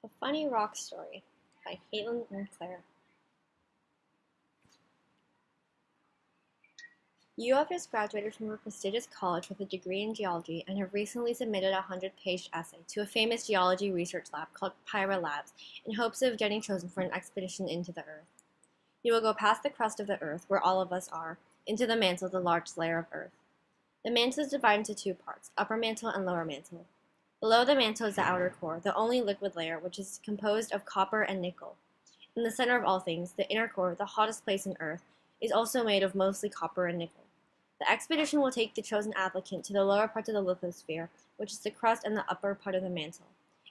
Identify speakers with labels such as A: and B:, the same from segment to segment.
A: A Funny Rock Story by Caitlin and Claire. You have just graduated from a prestigious college with a degree in geology and have recently submitted a 100-page essay to a famous geology research lab called Pyra Labs in hopes of getting chosen for an expedition into the Earth. You will go past the crust of the Earth, where all of us are, into the mantle, the largest layer of Earth. The mantle is divided into two parts, upper mantle and lower mantle. Below the mantle is the outer core, the only liquid layer, which is composed of copper and nickel. In the center of all things, the inner core, the hottest place on Earth, is also made of mostly copper and nickel. The expedition will take the chosen applicant to the lower part of the lithosphere, which is the crust and the upper part of the mantle.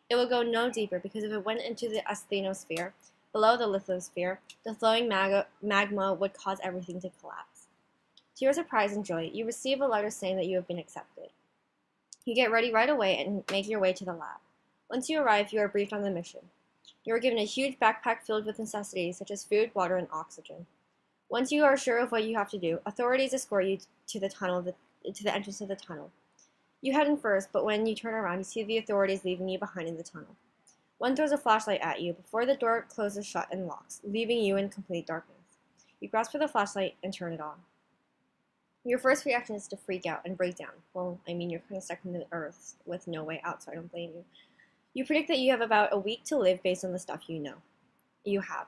A: It will go no deeper because if it went into the asthenosphere, below the lithosphere, the flowing magma would cause everything to collapse. To your surprise and joy, you receive a letter saying that you have been accepted. You get ready right away and make your way to the lab. Once you arrive, you are briefed on the mission. You are given a huge backpack filled with necessities such as food, water, and oxygen. Once you are sure of what you have to do, authorities escort you to the entrance of the tunnel. You head in first, but when you turn around, you see the authorities leaving you behind in the tunnel. One throws a flashlight at you before the door closes shut and locks, leaving you in complete darkness. You grasp for the flashlight and turn it on. Your first reaction is to freak out and break down. Well, I mean, you're kind of stuck in the earth with no way out, so I don't blame you. You predict that you have about a week to live based on the stuff you have.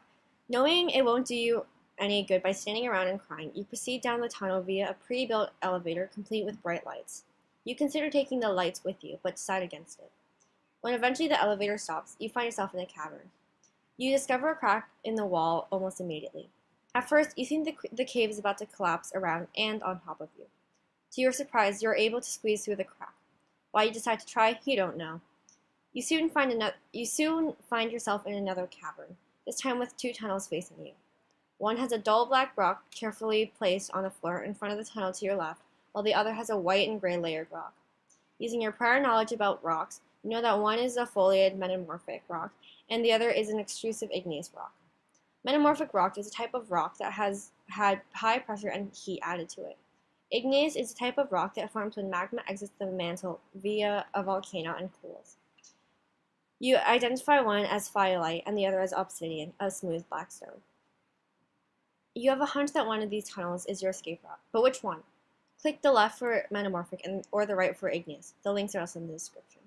A: Knowing it won't do you any good by standing around and crying, you proceed down the tunnel via a pre-built elevator complete with bright lights. You consider taking the lights with you, but decide against it. When eventually the elevator stops, you find yourself in a cavern. You discover a crack in the wall almost immediately. At first, you think the cave is about to collapse around and on top of you. To your surprise, you are able to squeeze through the crack. Why you decide to try, you don't know. You soon find yourself in another cavern, this time with two tunnels facing you. One has a dull black rock carefully placed on the floor in front of the tunnel to your left, while the other has a white and gray layered rock. Using your prior knowledge about rocks, you know that one is a foliated metamorphic rock, and the other is an extrusive igneous rock. Metamorphic rock is a type of rock that has had high pressure and heat added to it. Igneous is a type of rock that forms when magma exits the mantle via a volcano and cools. You identify one as phyllite and the other as obsidian, a smooth black stone. You have a hunch that one of these tunnels is your escape route, but which one? Click the left for metamorphic or the right for igneous. The links are also in the description.